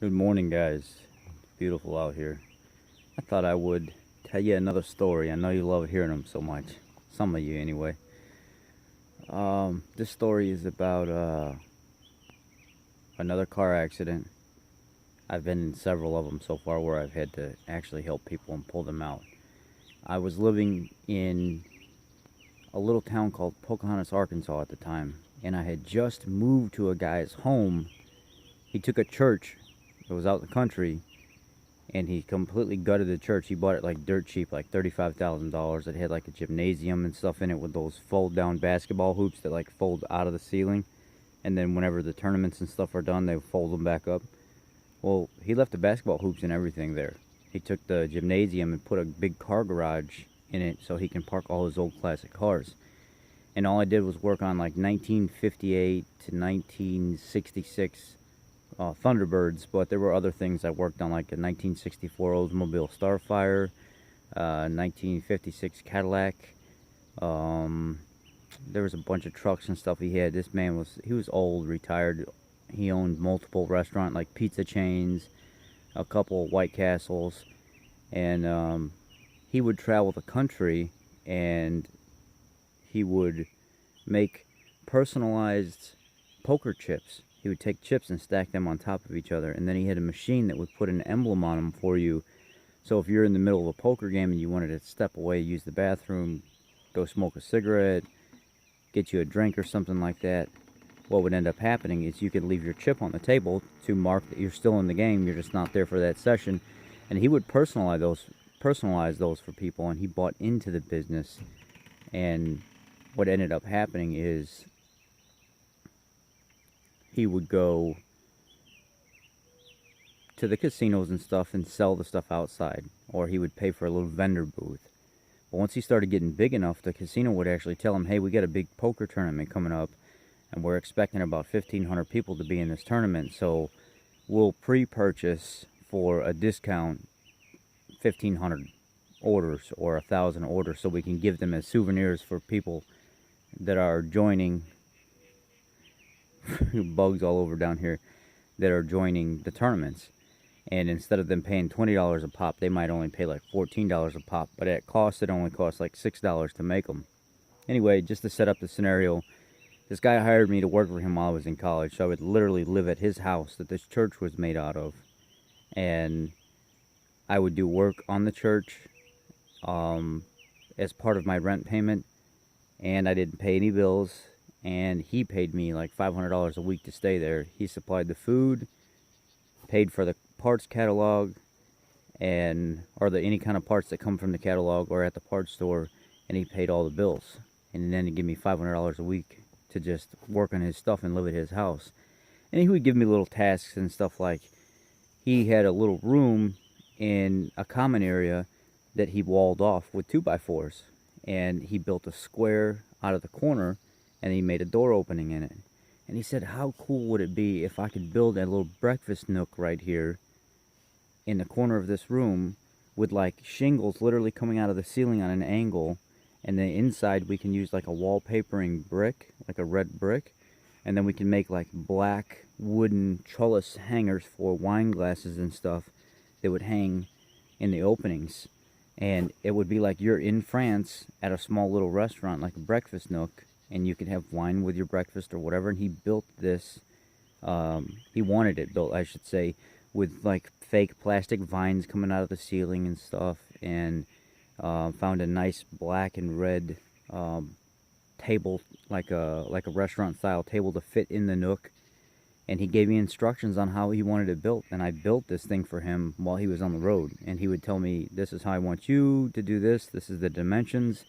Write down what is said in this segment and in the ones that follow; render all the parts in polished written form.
Good morning, guys. Beautiful out here. I thought I would tell you another story. I know you love hearing them so much. Some of you, anyway. This story is about another car accident. I've been in several of them so far where I've had to actually help people and pull them out. I was living in a little town called Pocahontas, Arkansas at the time, and I had just moved to a guy's home. He took a church that was out in the country, and he completely gutted the church. He bought it like dirt cheap, like $35,000. It had like a gymnasium and stuff in it with those fold down basketball hoops that like fold out of the ceiling, and then whenever the tournaments and stuff are done, they fold them back up. Well, he left the basketball hoops and everything there. He took the gymnasium and put a big car garage in it so he can park all his old classic cars. And all I did was work on like 1958 to 1966 Thunderbirds, but there were other things I worked on, like a 1964 Oldsmobile Starfire, 1956 Cadillac. There was a bunch of trucks and stuff he had. This man he was old, retired. He owned multiple restaurant, like pizza chains, a couple White Castles, and he would travel the country and he would make personalized poker chips. He would take chips and stack them on top of each other, and then he had a machine that would put an emblem on them for you. So if you're in the middle of a poker game and you wanted to step away, use the bathroom, go smoke a cigarette, get you a drink or something like that, what would end up happening is you could leave your chip on the table to mark that you're still in the game, you're just not there for that session. And he would personalize those for people, and he bought into the business. And what ended up happening is he would go to the casinos and stuff and sell the stuff outside, or he would pay for a little vendor booth. But once he started getting big enough, the casino would actually tell him, hey, we got a big poker tournament coming up, and we're expecting about 1,500 people to be in this tournament, so we'll pre-purchase for a discount 1,500 orders or 1,000 orders so we can give them as souvenirs for people that are joining. Bugs all over down here that are joining the tournaments. And instead of them paying $20 a pop, they might only pay like $14 a pop, but at cost it only costs like $6 to make them. Anyway, just to set up the scenario, this guy hired me to work for him while I was in college, so I would literally live at his house that this church was made out of, and I would do work on the church as part of my rent payment, and I didn't pay any bills. And he paid me like $500 a week to stay there. He supplied the food, paid for the parts catalog, or any kind of parts that come from the catalog or at the parts store, and he paid all the bills. And then he'd give me $500 a week to just work on his stuff and live at his house. And he would give me little tasks and stuff, like he had a little room in a common area that he walled off with 2x4s, and he built a square out of the corner, and he made a door opening in it. And he said, how cool would it be if I could build a little breakfast nook right here in the corner of this room with like shingles literally coming out of the ceiling on an angle, and then inside we can use like a wallpapering brick, like a red brick, and then we can make like black wooden trellis hangers for wine glasses and stuff that would hang in the openings. And it would be like you're in France at a small little restaurant, like a breakfast nook, and you could have wine with your breakfast or whatever. And he built this, he wanted it built, I should say, with like fake plastic vines coming out of the ceiling and stuff, and found a nice black and red table, like a restaurant style table to fit in the nook. And he gave me instructions on how he wanted it built, and I built this thing for him while he was on the road. And he would tell me, this is how I want you to do this is the dimensions.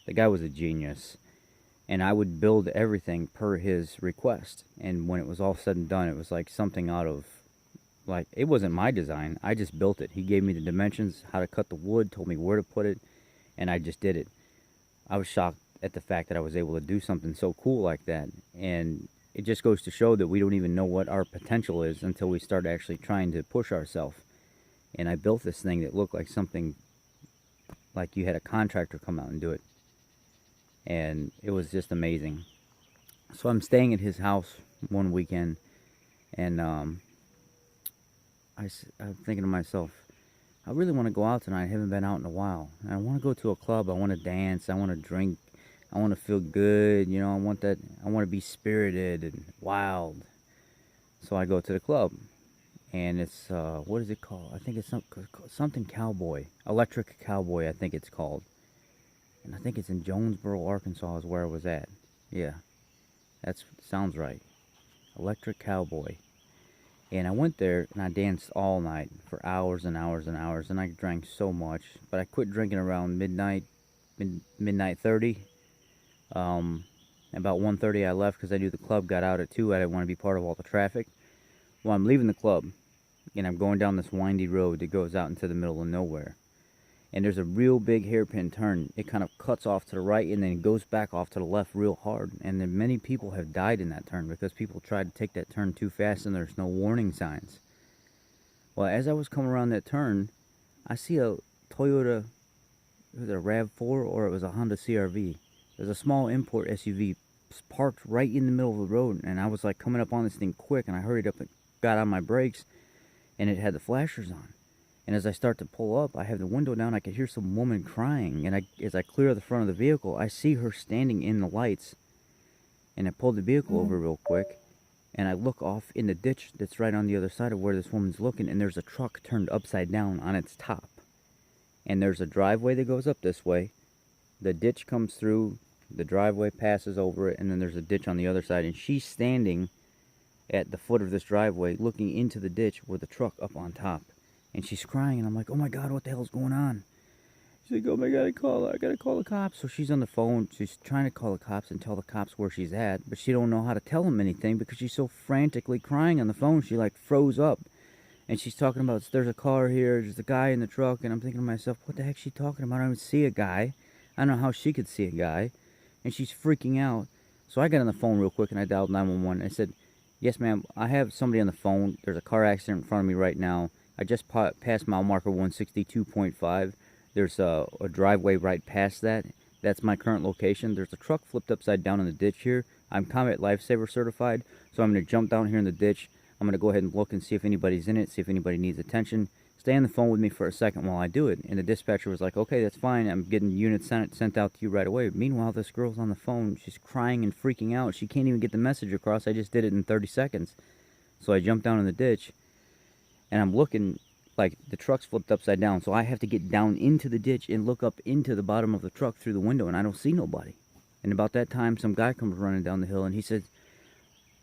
The guy was a genius. And I would build everything per his request. And when it was all said and done, it was like something out of, like, it wasn't my design. I just built it. He gave me the dimensions, how to cut the wood, told me where to put it, and I just did it. I was shocked at the fact that I was able to do something so cool like that. And it just goes to show that we don't even know what our potential is until we start actually trying to push ourselves. And I built this thing that looked like something like you had a contractor come out and do it. And it was just amazing. So I'm staying at his house one weekend, and I'm thinking to myself, I really want to go out tonight. I haven't been out in a while. And I want to go to a club. I want to dance. I want to drink. I want to feel good. You know, I want that. I want to be spirited and wild. So I go to the club. And it's, what is it called? I think it's something Cowboy. Electric Cowboy, I think it's called. And I think it's in Jonesboro, Arkansas is where I was at. Yeah, that sounds right. Electric Cowboy. And I went there and I danced all night for hours and hours and hours. And I drank so much. But I quit drinking around midnight 30. About 1:30 I left because I knew the club got out at 2. I didn't want to be part of all the traffic. Well, I'm leaving the club. And I'm going down this windy road that goes out into the middle of nowhere. And there's a real big hairpin turn. It kind of cuts off to the right and then goes back off to the left real hard. And then many people have died in that turn because people tried to take that turn too fast and there's no warning signs. Well, as I was coming around that turn, I see a Toyota, was it a RAV4 or it was a Honda CRV. There's a small import SUV parked right in the middle of the road. And I was like coming up on this thing quick and I hurried up and got on my brakes and it had the flashers on. And as I start to pull up, I have the window down, I could hear some woman crying. And as I clear the front of the vehicle, I see her standing in the lights. And I pulled the vehicle over real quick. And I look off in the ditch that's right on the other side of where this woman's looking. And there's a truck turned upside down on its top. And there's a driveway that goes up this way. The ditch comes through, the driveway passes over it, and then there's a ditch on the other side. And she's standing at the foot of this driveway looking into the ditch with the truck up on top. And she's crying, and I'm like, oh my God, what the hell's going on? She's like, oh my God, I gotta call the cops. So she's on the phone, she's trying to call the cops and tell the cops where she's at, but she don't know how to tell them anything because she's so frantically crying on the phone, she like froze up. And she's talking about, there's a car here, there's a guy in the truck, and I'm thinking to myself, what the heck's she talking about? I don't even see a guy. I don't know how she could see a guy. And she's freaking out. So I got on the phone real quick and I dialed 911. I said, yes ma'am, I have somebody on the phone, there's a car accident in front of me right now. I just passed mile marker 162.5. There's a driveway right past that. That's my current location. There's a truck flipped upside down in the ditch here. I'm Combat Lifesaver certified, so I'm going to jump down here in the ditch. I'm going to go ahead and look and see if anybody's in it, see if anybody needs attention. Stay on the phone with me for a second while I do it. And the dispatcher was like, okay, that's fine. I'm getting units sent out to you right away. Meanwhile, this girl's on the phone. She's crying and freaking out. She can't even get the message across. I just did it in 30 seconds. So I jumped down in the ditch. And I'm looking, like, the truck's flipped upside down. So I have to get down into the ditch and look up into the bottom of the truck through the window. And I don't see nobody. And about that time, some guy comes running down the hill. And he says,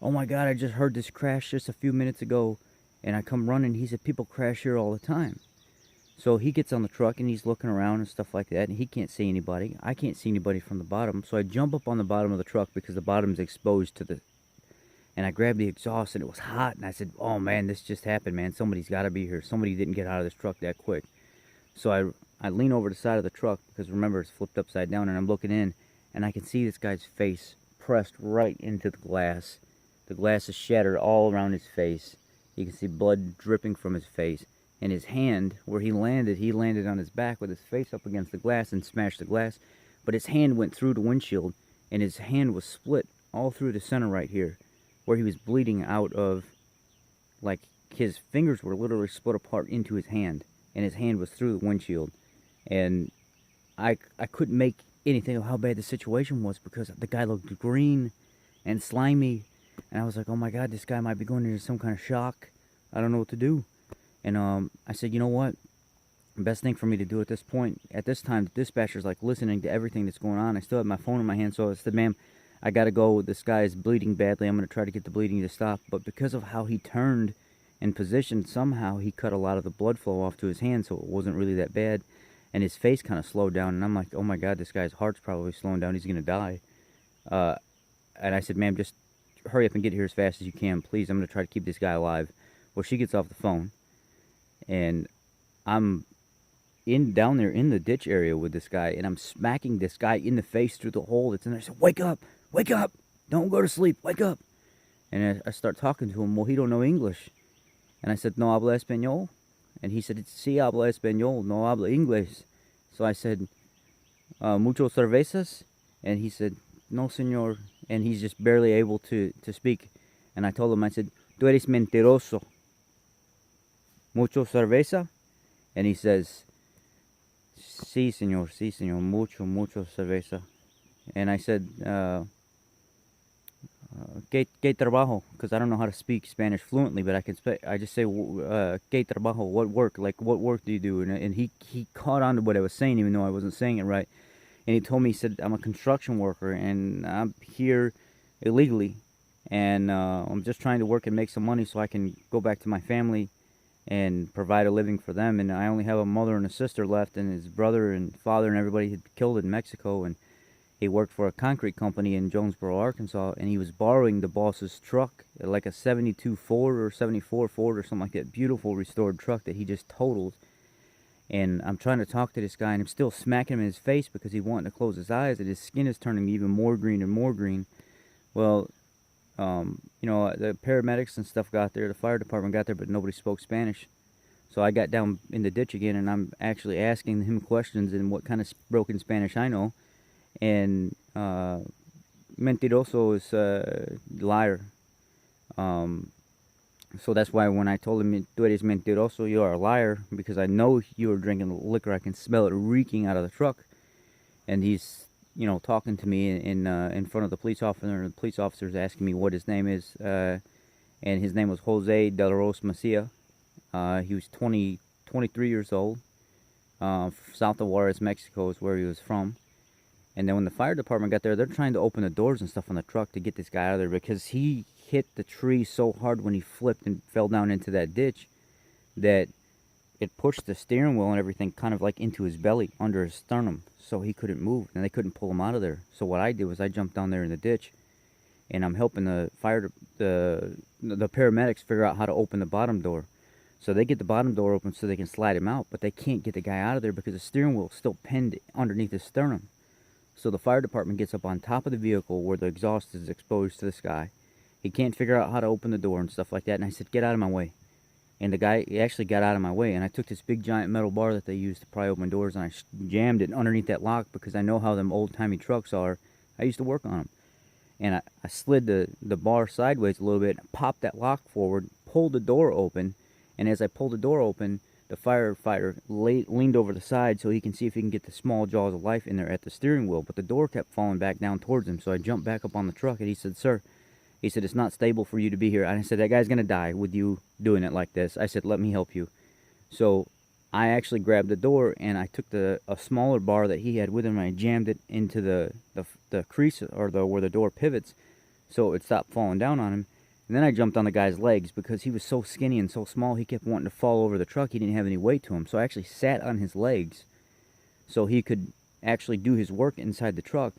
oh my God, I just heard this crash just a few minutes ago. And I come running. He said, people crash here all the time. So he gets on the truck and he's looking around and stuff like that. And he can't see anybody. I can't see anybody from the bottom. So I jump up on the bottom of the truck because the bottom's exposed to the... And I grabbed the exhaust and it was hot. And I said, oh man, this just happened, man. Somebody's got to be here. Somebody didn't get out of this truck that quick. So I lean over the side of the truck because remember it's flipped upside down. And I'm looking in and I can see this guy's face pressed right into the glass. The glass is shattered all around his face. You can see blood dripping from his face. And his hand, where he landed on his back with his face up against the glass and smashed the glass. But his hand went through the windshield and his hand was split all through the center right here. Where he was bleeding out of, like, his fingers were literally split apart into his hand. And his hand was through the windshield. And I couldn't make anything of how bad the situation was because the guy looked green and slimy. And I was like, oh my God, this guy might be going into some kind of shock. I don't know what to do. And I said, you know what? The best thing for me to do at this point, at this time, the dispatcher's like listening to everything that's going on. I still have my phone in my hand, so I said, ma'am, I gotta go. This guy is bleeding badly. I'm gonna try to get the bleeding to stop. But because of how he turned and positioned, somehow he cut a lot of the blood flow off to his hand, so it wasn't really that bad. And his face kind of slowed down. And I'm like, oh my God, this guy's heart's probably slowing down. He's gonna die. And I said, ma'am, just hurry up and get here as fast as you can, please. I'm gonna try to keep this guy alive. Well, she gets off the phone, and I'm down there in the ditch area with this guy, and I'm smacking this guy in the face through the hole that's in there. I said, wake up, don't go to sleep, wake up. And I start talking to him. Well, he don't know English. And I said, no habla español? And he said, sí habla español, no habla inglés. So I said, mucho cervezas? And he said, no señor. And he's just barely able to speak. And I told him, I said, tú eres mentiroso. mucho cerveza? And he says, sí, señor, mucho cerveza. And I said, ¿qué trabajo? Because I don't know how to speak Spanish fluently, but I just say, ¿qué trabajo? What work? Like, what work do you do? And he caught on to what I was saying, even though I wasn't saying it right. And he told me, he said, I'm a construction worker, and I'm here illegally. And I'm just trying to work and make some money so I can go back to my family and provide a living for them. And I only have a mother and a sister left, and his brother and father and everybody had killed in Mexico. And he worked for a concrete company in Jonesboro, Arkansas, and he was borrowing the boss's truck, like a 72 Ford or 74 Ford or something like that, beautiful restored truck that he just totaled. And I'm trying to talk to this guy, and I'm still smacking him in his face because he wanted to close his eyes, and his skin is turning even more green and more green. Well, the paramedics and stuff got there, the fire department got there, but nobody spoke Spanish. So I got down in the ditch again, and I'm actually asking him questions in what kind of broken Spanish I know. And mentiroso is liar. So that's why when I told him, tú eres mentiroso, you are a liar, because I know you were drinking liquor. I can smell it reeking out of the truck. And he's, talking to me in front of the police officer, and the police officer's asking me what his name is. And his name was Jose Delerose Masia. He was 23 years old. South of Juarez, Mexico is where he was from. And then when the fire department got there, they're trying to open the doors and stuff on the truck to get this guy out of there, because he hit the tree so hard when he flipped and fell down into that ditch that it pushed the steering wheel and everything kind of like into his belly, under his sternum, so he couldn't move, and they couldn't pull him out of there. So what I did was I jumped down there in the ditch, and I'm helping the paramedics figure out how to open the bottom door. So they get the bottom door open so they can slide him out, but they can't get the guy out of there because the steering wheel is still pinned underneath his sternum. So the fire department gets up on top of the vehicle where the exhaust is exposed to this guy. He can't figure out how to open the door and stuff like that. And I said, get out of my way. And the guy, he actually got out of my way. And I took this big giant metal bar that they use to pry open doors, and I jammed it underneath that lock, because I know how them old-timey trucks are. I used to work on them. And I slid the bar sideways a little bit, popped that lock forward, pulled the door open. And as I pulled the door open, the firefighter leaned over the side so he can see if he can get the small jaws of life in there at the steering wheel. But the door kept falling back down towards him, so I jumped back up on the truck, and he said, sir, he said, it's not stable for you to be here. And I said, that guy's going to die with you doing it like this. I said, let me help you. So I actually grabbed the door, and I took a smaller bar that he had with him, and I jammed it into the crease, or where the door pivots, so it would stop falling down on him. And then I jumped on the guy's legs, because he was so skinny and so small, he kept wanting to fall over the truck. He didn't have any weight to him. So I actually sat on his legs so he could actually do his work inside the truck.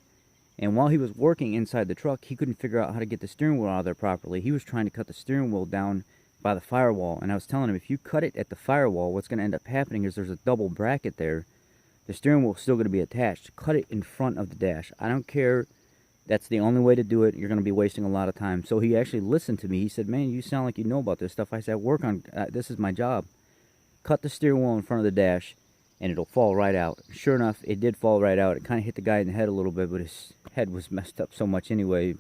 And while he was working inside the truck, he couldn't figure out how to get the steering wheel out of there properly. He was trying to cut the steering wheel down by the firewall. And I was telling him, if you cut it at the firewall, what's going to end up happening is there's a double bracket there. The steering wheel is still going to be attached. Cut it in front of the dash. I don't care. That's the only way to do it. You're going to be wasting a lot of time. So he actually listened to me. He said, man, you sound like you know about this stuff. I said, this is my job. Cut the steering wheel in front of the dash, and it'll fall right out. Sure enough, it did fall right out. It kind of hit the guy in the head a little bit, but his head was messed up so much anyway,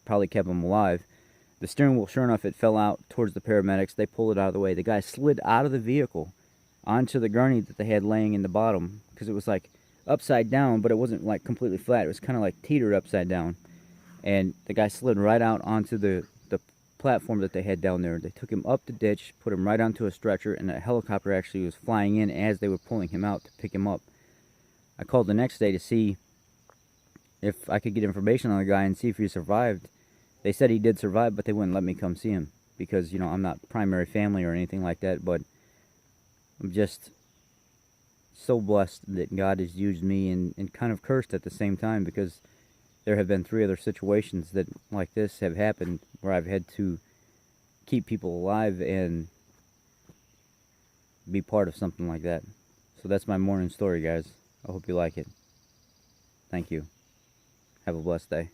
probably kept him alive. The steering wheel, sure enough, it fell out towards the paramedics. They pulled it out of the way. The guy slid out of the vehicle onto the gurney that they had laying in the bottom, because it was like upside down, but it wasn't like completely flat. It was kind of like teetered upside down. And the guy slid right out onto the platform that they had down there. They took him up the ditch, put him right onto a stretcher, and a helicopter actually was flying in as they were pulling him out to pick him up. I called the next day to see if I could get information on the guy and see if he survived. They said he did survive, but they wouldn't let me come see him because, I'm not primary family or anything like that, but I'm just so blessed that God has used me, and kind of cursed at the same time, because there have been 3 other situations that like this have happened where I've had to keep people alive and be part of something like that. So that's my morning story, guys. I hope you like it. Thank you. Have a blessed day.